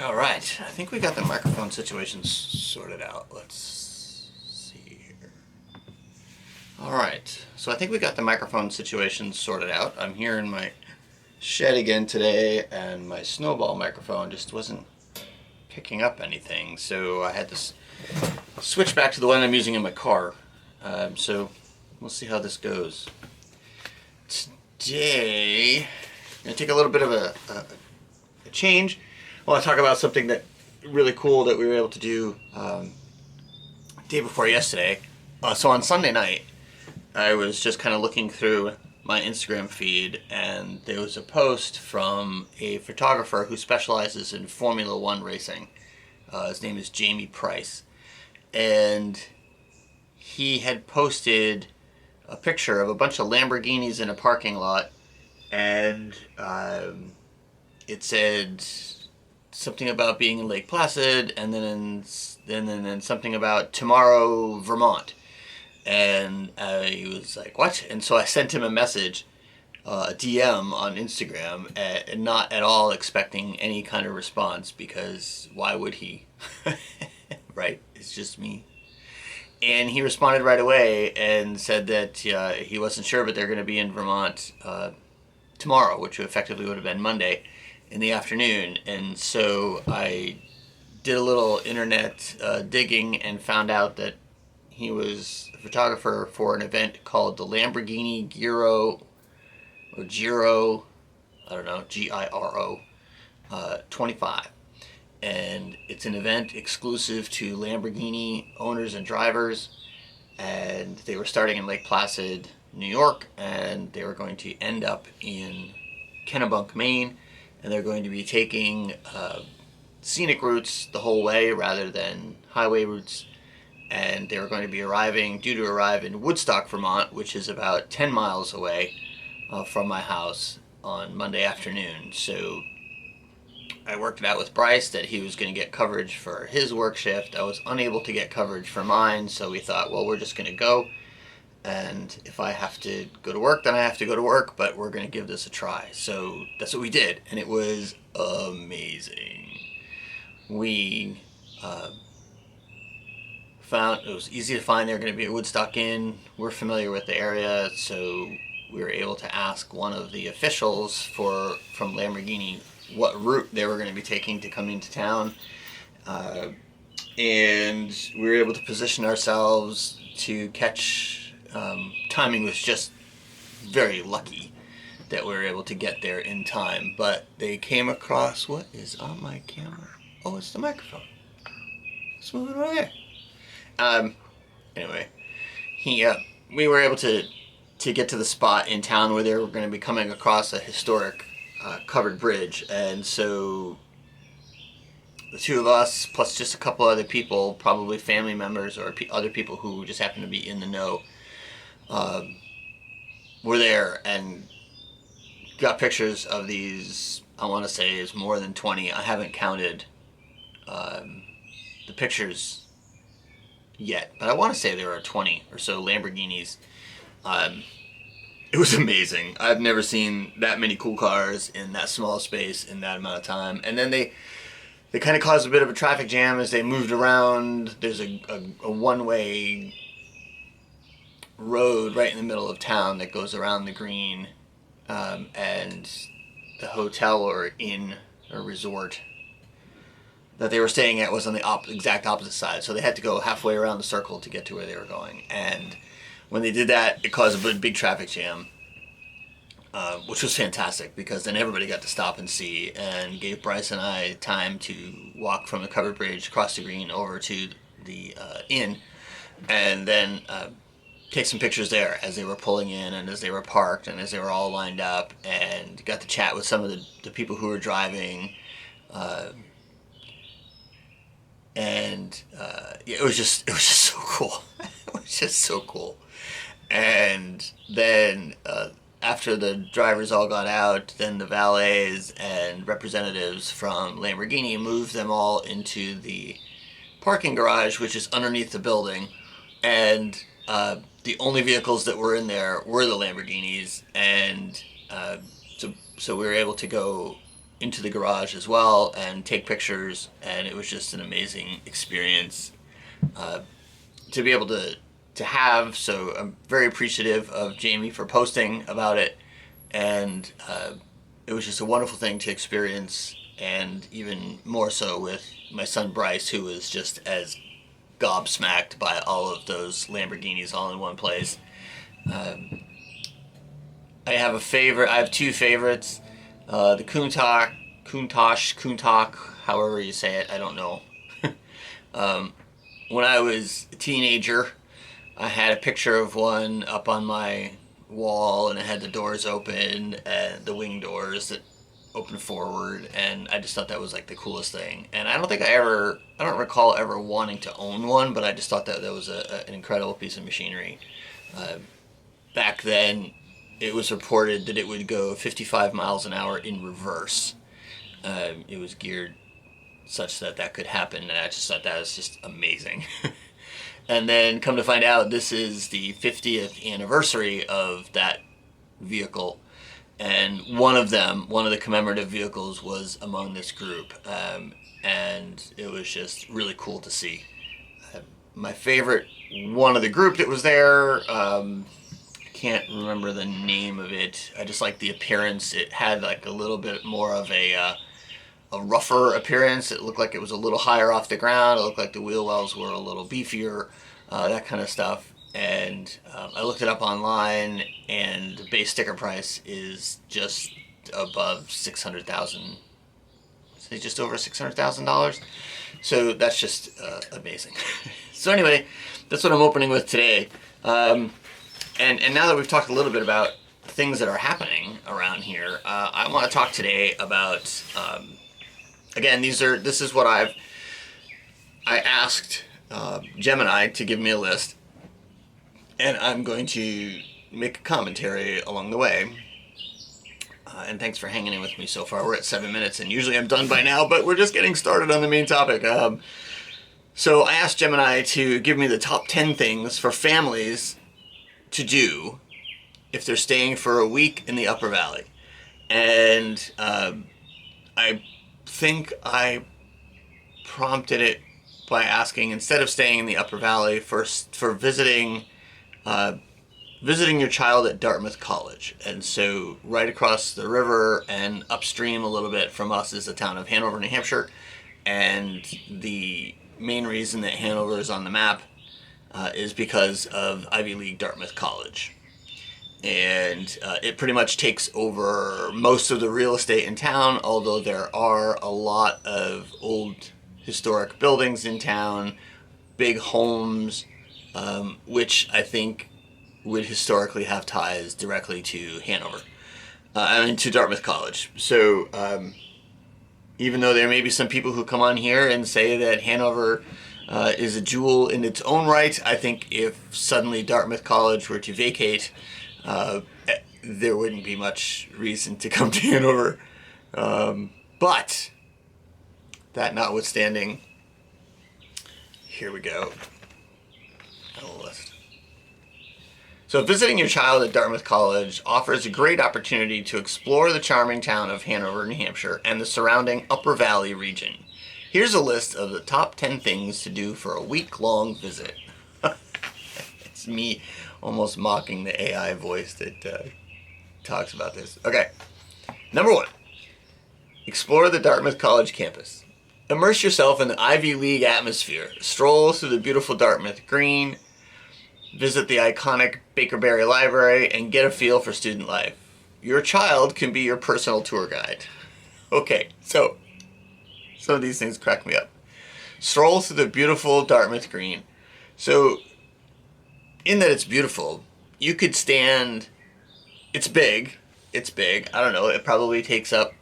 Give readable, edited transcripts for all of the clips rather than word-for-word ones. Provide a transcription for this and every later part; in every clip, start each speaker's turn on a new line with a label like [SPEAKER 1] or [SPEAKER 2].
[SPEAKER 1] All right, I think we got the microphone situation sorted out. Let's see here. All right, so I think we got the microphone situation sorted out. I'm here in my shed again today, and my snowball microphone just wasn't picking up anything, so I had to switch back to the one I'm using in my car. So we'll see how this goes. Today, I'm going to take a little bit of a change. I want to talk about something that really cool that we were able to do day before yesterday. So on Sunday night, I was just kind of looking through my Instagram feed, and there was a post from a photographer who specializes in Formula One racing. His name is Jamie Price, and he had posted a picture of a bunch of Lamborghinis in a parking lot, and it said something about being in Lake Placid, and then something about tomorrow, Vermont. And I was like, what? And so I sent him a message, a DM on Instagram, and not at all expecting any kind of response, because why would he? Right? It's just me. And he responded right away and said that he wasn't sure, but they're going to be in Vermont tomorrow, which effectively would have been Monday in the afternoon. And so I did a little internet digging and found out that he was a photographer for an event called the Lamborghini Giro, I don't know, Giro 25. And it's an event exclusive to Lamborghini owners and drivers. And they were starting in Lake Placid, New York, and they were going to end up in Kennebunk, Maine. And they're going to be taking scenic routes the whole way rather than highway routes. And they were going to be due to arrive in Woodstock, Vermont, which is about 10 miles away from my house on Monday afternoon. So I worked it out with Bryce that he was going to get coverage for his work shift. I was unable to get coverage for mine, so we thought, well, we're just going to go. And if I have to go to work, then I have to go to work, but we're going to give this a try. So that's what we did, and it was amazing. We found it was easy to find. They're going to be at Woodstock Inn. We're familiar with the area, so we were able to ask one of the officials from Lamborghini what route they were going to be taking to come into town. And we were able to position ourselves to catch. Timing was just very lucky that we were able to get there in time. But they came across what is on my camera. Oh, it's the microphone. It's moving right there. Anyway, we were able to get to the spot in town where they were going to be coming across a historic covered bridge, and so the two of us plus just a couple other people, probably family members or other people who just happen to be in the know, were there and got pictures of these. I want to say it's more than 20. I haven't counted the pictures yet, but I want to say there are 20 or so Lamborghinis. It was amazing. I've never seen that many cool cars in that small space in that amount of time. And then they kind of caused a bit of a traffic jam as they moved around. There's a one-way road right in the middle of town that goes around the green, and the hotel or inn or resort that they were staying at was on the exact opposite side. So they had to go halfway around the circle to get to where they were going. And when they did that, it caused a big traffic jam, which was fantastic because then everybody got to stop and see, and gave Bryce and I time to walk from the covered bridge across the green over to the inn, and then take some pictures there as they were pulling in and as they were parked and as they were all lined up, and got to chat with some of the people who were driving. It was just so cool. It was just so cool. And then after the drivers all got out, then the valets and representatives from Lamborghini moved them all into the parking garage, which is underneath the building. And the only vehicles that were in there were the Lamborghinis. And so we were able to go into the garage as well and take pictures, and it was just an amazing experience to be able to have. So I'm very appreciative of Jamie for posting about it, and it was just a wonderful thing to experience, and even more so with my son Bryce, who was just as gobsmacked by all of those Lamborghinis all in one place. I have two favorites. The Countach, however you say it, I don't know. When I was a teenager, I had a picture of one up on my wall, and it had the doors open, and the wing doors that open forward, and I just thought that was like the coolest thing. And I don't recall ever wanting to own one, but I just thought that was an incredible piece of machinery. Back then, it was reported that it would go 55 miles an hour in reverse. It was geared such that could happen, and I just thought that was just amazing. And then come to find out, this is the 50th anniversary of that vehicle, and one of the commemorative vehicles was among this group, and it was just really cool to see. My favorite one of the group that was there, can't remember the name of it. I just like the appearance. It had like a little bit more of a rougher appearance. It looked like it was a little higher off the ground. It looked like the wheel wells were a little beefier, that kind of stuff. And I looked it up online, and the base sticker price is just above $600,000. Say just over $600,000. So that's just amazing. So anyway, that's what I'm opening with today. And now that we've talked a little bit about things that are happening around here, I want to talk today about, again, this is what I asked Gemini to give me a list, and I'm going to make a commentary along the way. And thanks for hanging in with me so far. We're at 7 minutes, and usually I'm done by now, but we're just getting started on the main topic. So I asked Gemini to give me the top 10 things for families to do if they're staying for a week in the Upper Valley. And I think I prompted it by asking, instead of staying in the Upper Valley, for visiting your child at Dartmouth College. And so right across the river and upstream a little bit from us is the town of Hanover, New Hampshire. And the main reason that Hanover is on the map is because of Ivy League Dartmouth College. And it pretty much takes over most of the real estate in town, although there are a lot of old historic buildings in town, big homes, which I think would historically have ties directly to Hanover. To Dartmouth College. So even though there may be some people who come on here and say that Hanover is a jewel in its own right, I think if suddenly Dartmouth College were to vacate, there wouldn't be much reason to come to Hanover. But that notwithstanding, here we go. A list. So visiting your child at Dartmouth College offers a great opportunity to explore the charming town of Hanover, New Hampshire, and the surrounding Upper Valley region. Here's a list of the top 10 things to do for a week-long visit. It's me almost mocking the AI voice that talks about this. Okay, number 1. Explore the Dartmouth College campus. Immerse yourself in the Ivy League atmosphere. Stroll through the beautiful Dartmouth Green. Visit the iconic Bakerberry Library and get a feel for student life. Your child can be your personal tour guide. Okay, so some of these things crack me up. Stroll through the beautiful Dartmouth Green. So, in that it's beautiful, you could stand, it's big, I don't know, it probably takes up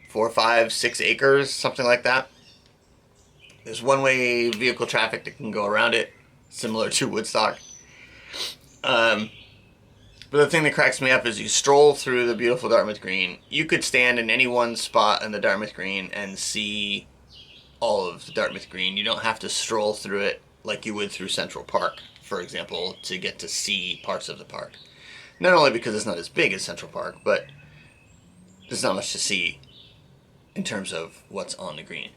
[SPEAKER 1] 4, 5, 6 acres, something like that. There's one-way vehicle traffic that can go around it, similar to Woodstock. But the thing that cracks me up is you stroll through the beautiful Dartmouth Green. You could stand in any one spot in the Dartmouth Green and see all of the Dartmouth Green. You don't have to stroll through it like you would through Central Park, for example, to get to see parts of the park. Not only because it's not as big as Central Park, but there's not much to see in terms of what's on the green.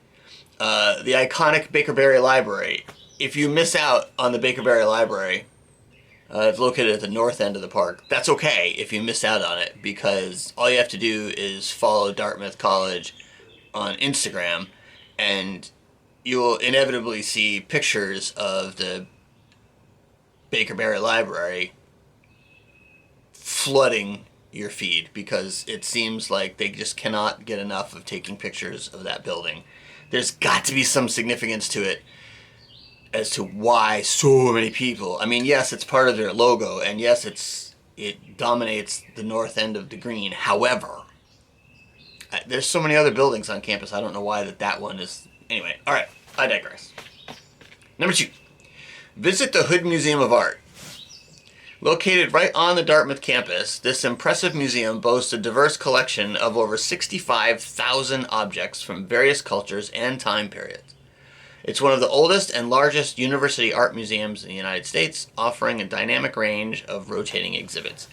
[SPEAKER 1] The iconic Baker-Berry Library. If you miss out on the Baker-Berry Library, it's located at the north end of the park. That's okay if you miss out on it, because all you have to do is follow Dartmouth College on Instagram, and you will inevitably see pictures of the Baker-Berry Library flooding your feed, because it seems like they just cannot get enough of taking pictures of that building. There's got to be some significance to it as to why so many people. I mean, yes, it's part of their logo, and yes, it dominates the north end of the green. However, there's so many other buildings on campus. I don't know why that one is. Anyway, all right, I digress. Number 2, visit the Hood Museum of Art. Located right on the Dartmouth campus, this impressive museum boasts a diverse collection of over 65,000 objects from various cultures and time periods. It's one of the oldest and largest university art museums in the United States, offering a dynamic range of rotating exhibits.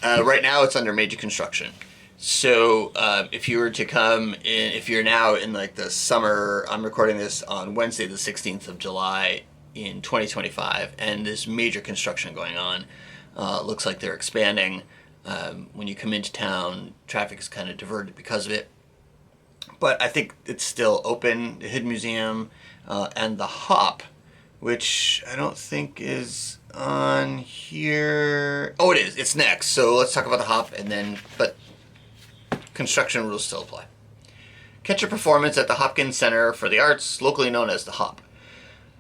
[SPEAKER 1] Right now, it's under major construction. So if you were to come in, if you're now in like the summer, I'm recording this on Wednesday, the 16th of July in 2025, and there's major construction going on. Looks like they're expanding. When you come into town, traffic is kind of diverted because of it. But I think it's still open. The Hood Museum and the Hop, which I don't think is on here. Oh, it is. It's next. So let's talk about the Hop, and then, but construction rules still apply. Catch a performance at the Hopkins Center for the Arts, locally known as the Hop.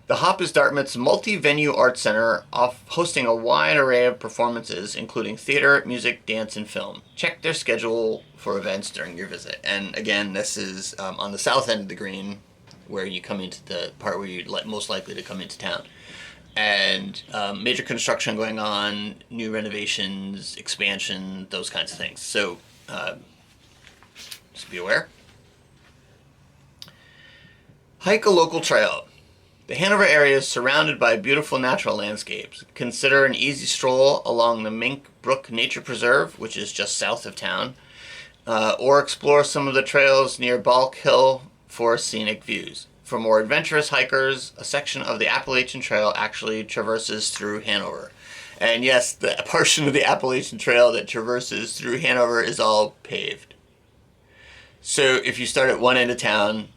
[SPEAKER 1] The Hop is Dartmouth's multi-venue art center, hosting a wide array of performances, including theater, music, dance, and film. Check their schedule for events during your visit. And again, this is on the south end of the green, where you come into the part where you're most likely to come into town. And major construction going on, new renovations, expansion, those kinds of things. So just be aware. Hike a local trail. The Hanover area is surrounded by beautiful natural landscapes. Consider an easy stroll along the Mink Brook Nature Preserve, which is just south of town, or explore some of the trails near Balk Hill for scenic views. For more adventurous hikers, a section of the Appalachian Trail actually traverses through Hanover. And yes, the portion of the Appalachian Trail that traverses through Hanover is all paved. So if you start at one end of town,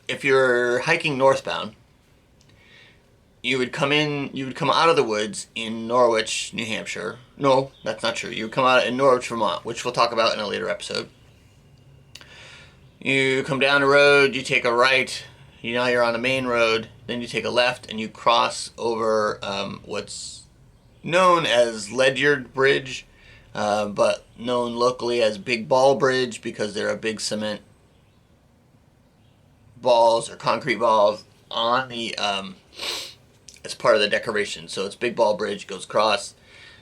[SPEAKER 1] if you're hiking northbound, you would come out of the woods in Norwich, New Hampshire. No, that's not true. You would come out in Norwich, Vermont, which we'll talk about in a later episode. You come down the road, you take a right, now you're on the main road, then you take a left and you cross over what's known as Ledyard Bridge, but known locally as Big Ball Bridge, because there are big cement balls or concrete balls on the as part of the decoration. So it's Big Ball Bridge, goes across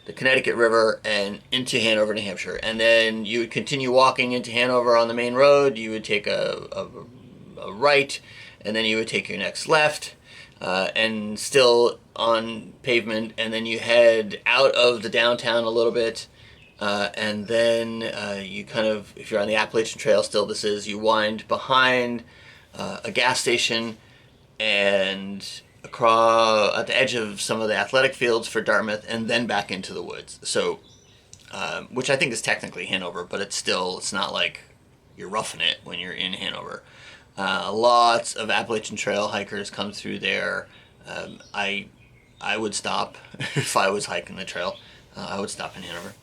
[SPEAKER 1] the Connecticut River and into Hanover, New Hampshire. And then you would continue walking into Hanover on the main road. You would take a right, and then you would take your next left, and still on pavement, and then you head out of the downtown a little bit, and then you kind of, if you're on the Appalachian Trail still, you wind behind a gas station and across at the edge of some of the athletic fields for Dartmouth, and then back into the woods. So, which I think is technically Hanover, but it's not like you're roughing it when you're in Hanover. Lots of Appalachian Trail hikers come through there. I would stop if I was hiking the trail. I would stop in Hanover.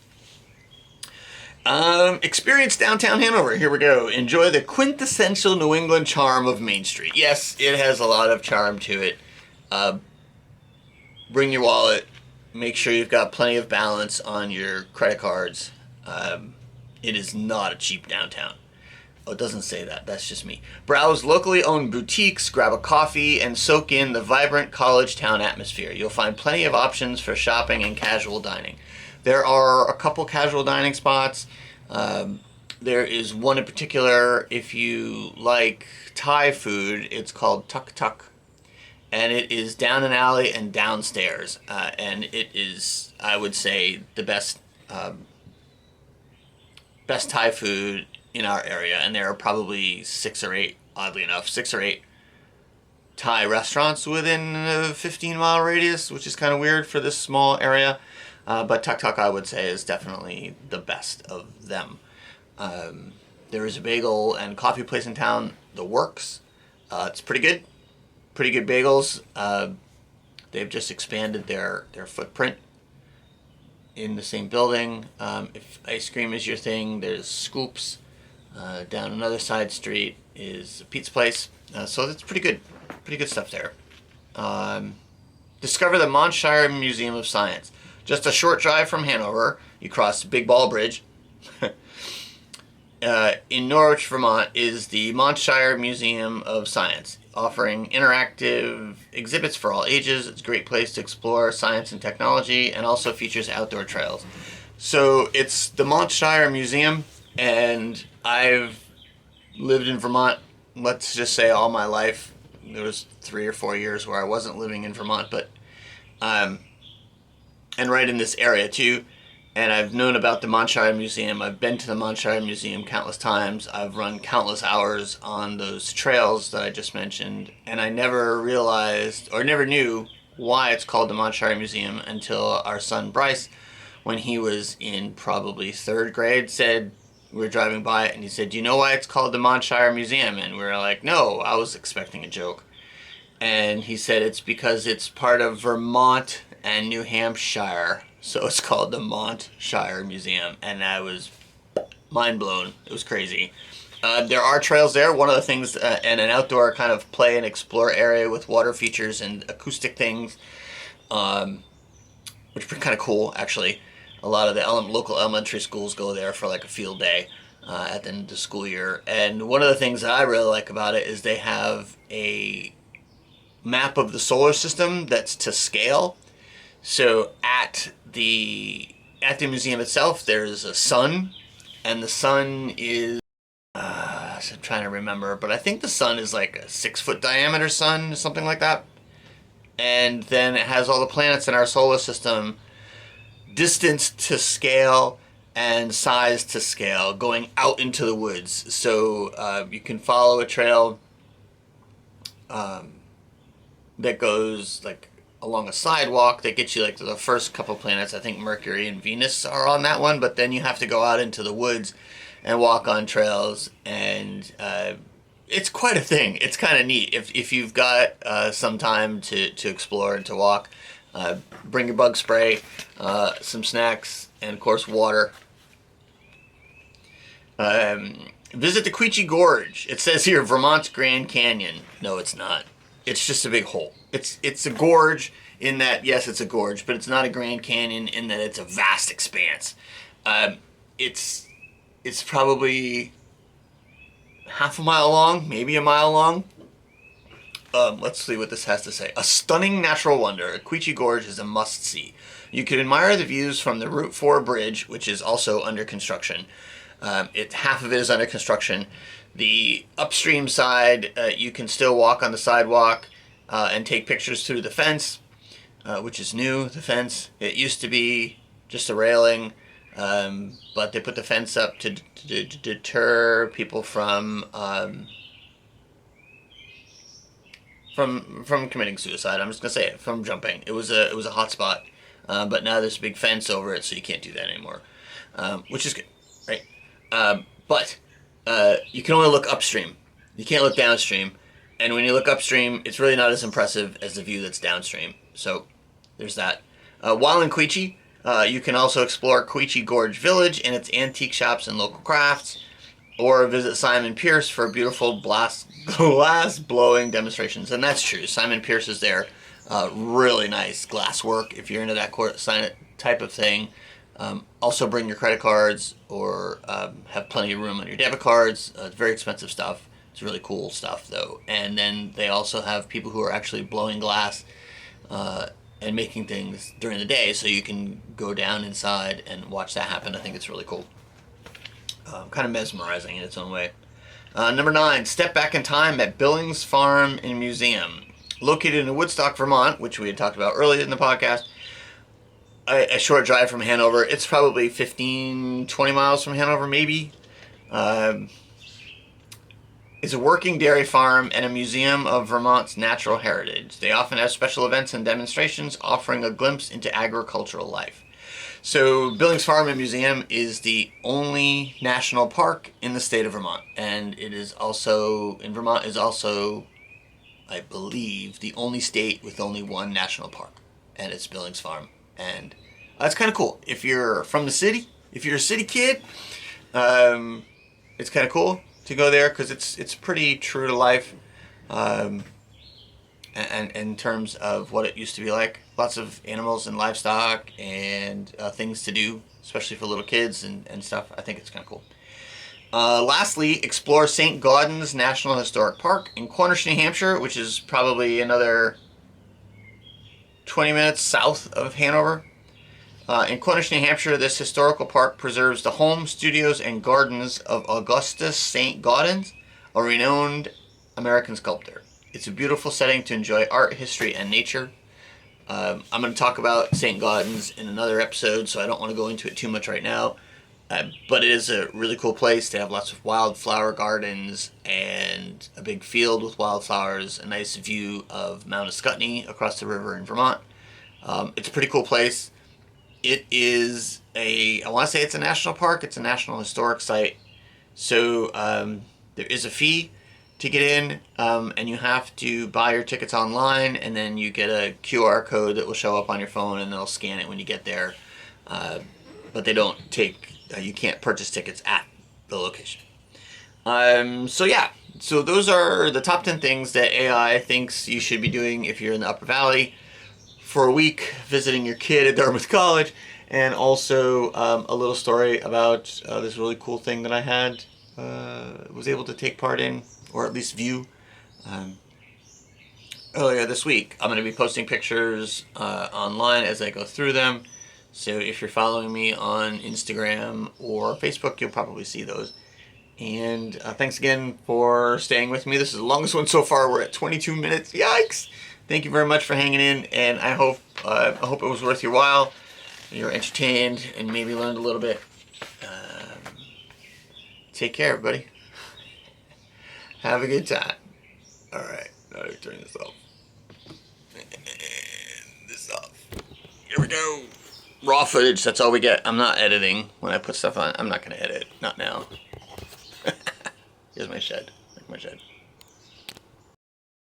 [SPEAKER 1] Experience downtown Hanover. Here we go. Enjoy the quintessential New England charm of Main Street. Yes, it has a lot of charm to it. Bring your wallet. Make sure you've got plenty of balance on your credit cards. It is not a cheap downtown. Oh, it doesn't say that. That's just me. Browse locally owned boutiques, grab a coffee, and soak in the vibrant college town atmosphere. You'll find plenty of options for shopping and casual dining. There are a couple casual dining spots. There is one in particular, if you like Thai food, it's called Tuk Tuk. And it is down an alley and downstairs. And it is, I would say, the best Thai food in our area, and there are probably 6 or 8, oddly enough, 6 or 8 Thai restaurants within a 15-mile radius, which is kind of weird for this small area. But Tuk Tuk, I would say, is definitely the best of them. There is a bagel and coffee place in town, The Works. It's pretty good. Pretty good bagels. They've just expanded their footprint in the same building. If ice cream is your thing, there's Scoops. Down another side street is a pizza place. So that's pretty good. Pretty good stuff there. Discover the Montshire Museum of Science. Just a short drive from Hanover. You cross Big Ball Bridge. In Norwich, Vermont, is the Montshire Museum of Science, offering interactive exhibits for all ages. It's a great place to explore science and technology, and also features outdoor trails. So it's the Montshire Museum, and I've lived in Vermont, let's just say, all my life. There was 3 or 4 years where I wasn't living in Vermont, but and right in this area too. And I've known about the Montshire Museum. I've been to the Montshire Museum countless times. I've run countless hours on those trails that I just mentioned, and I never realized or never knew why it's called the Montshire Museum until our son Bryce, when he was in probably 3rd grade, said, we were driving by it, and he said, "Do you know why it's called the Montshire Museum?" And we were like, "No," I was expecting a joke. And he said, "It's because it's part of Vermont and New Hampshire, so it's called the Montshire Museum." And I was mind blown. It was crazy. There are trails there. One of the things, and an outdoor kind of play and explore area with water features and acoustic things, which are kind of cool, actually. A lot of the local elementary schools go there for like a field day at the end of the school year. And one of the things that I really like about it is they have a map of the solar system that's to scale. So at the museum itself, there's a sun, and the sun is, I'm trying to remember, but I think the sun is like a 6-foot diameter sun, something like that. And then it has all the planets in our solar system distance to scale and size to scale, going out into the woods. So you can follow a trail that goes like along a sidewalk that gets you like to the first couple planets. I think Mercury and Venus are on that one, but then you have to go out into the woods and walk on trails, and it's quite a thing. It's kind of neat. If you've got some time to explore and to walk, bring your bug spray, some snacks, and of course water. Visit the Quechee Gorge. It says here Vermont's Grand Canyon. No, it's not. It's just a big hole. It's a gorge in that, yes, it's a gorge, but it's not a Grand Canyon in that it's a vast expanse. It's probably half a mile long, maybe a mile long. Let's see what this has to say. A stunning natural wonder. Quechee Gorge is a must-see. You can admire the views from the Route 4 bridge, which is also under construction. Half of it is under construction. The upstream side, you can still walk on the sidewalk and take pictures through the fence, which is new, the fence. It used to be just a railing, but they put the fence up to deter people from committing suicide. I'm just gonna say it, from jumping. It was a hot spot, but now there's a big fence over it, so you can't do that anymore, which is good, right? But you can only look upstream. You can't look downstream, and when you look upstream, it's really not as impressive as the view that's downstream. So there's that. While in Quechee, you can also explore Quechee Gorge Village and its antique shops and local crafts, or visit Simon Pierce for beautiful glass blowing demonstrations. And that's true. Simon Pierce is there. Really nice glass work if you're into that type of thing. Also bring your credit cards, or have plenty of room on your debit cards. It's very expensive stuff. It's really cool stuff though. And then they also have people who are actually blowing glass and making things during the day, so you can go down inside and watch that happen. I think it's really cool. Kind of mesmerizing in its own way. Number 9, step back in time at Billings Farm and Museum. Located in Woodstock, Vermont, which we had talked about earlier in the podcast. A short drive from Hanover. It's probably 15, 20 miles from Hanover, maybe. Um, is a working dairy farm and a museum of Vermont's natural heritage. They often have special events and demonstrations offering a glimpse into agricultural life. So Billings Farm and Museum is the only national park in the state of Vermont, and it is also, in Vermont is also, I believe, the only state with only one national park, and it's Billings Farm. And that's kind of cool. If you're from the city, if you're a city kid, it's kind of cool to go there because it's pretty true to life, and in terms of what it used to be like. Lots of animals and livestock and things to do, especially for little kids and stuff. I think it's kind of cool. Lastly, explore St. Gaudens National Historic Park in Cornish, New Hampshire, which is probably another 20 minutes south of Hanover. In Cornish, New Hampshire, this historical park preserves the home, studios, and gardens of Augustus St. Gaudens, a renowned American sculptor. It's a beautiful setting to enjoy art, history, and nature. I'm going to talk about St. Gaudens in another episode, so I don't want to go into it too much right now. But it is a really cool place. They have lots of wildflower gardens and a big field with wildflowers, a nice view of Mount Ascutney across the river in Vermont. It's a pretty cool place. It is I want to say it's a national park. It's a national historic site. So there is a fee to get in, and you have to buy your tickets online, and then you get a QR code that will show up on your phone, and they'll scan it when you get there. But they don't take, you can't purchase tickets at the location. So yeah, so those are the top 10 things that AI thinks you should be doing if you're in the Upper Valley for a week visiting your kid at Dartmouth College, and also a little story about this really cool thing that I had, was able to take part in, or at least view, earlier this week. I'm going to be posting pictures online as I go through them, so if you're following me on Instagram or Facebook, you'll probably see those. And thanks again for staying with me. This is the longest one so far. We're at 22 minutes. Yikes! Thank you very much for hanging in, and I hope it was worth your while. You're entertained and maybe learned a little bit. Take care, everybody. Have a good time. All right, now I turn this off. And this off. Here we go. Raw footage. That's all we get. I'm not editing when I put stuff on. I'm not gonna edit. Not now. Here's my shed. Like my shed.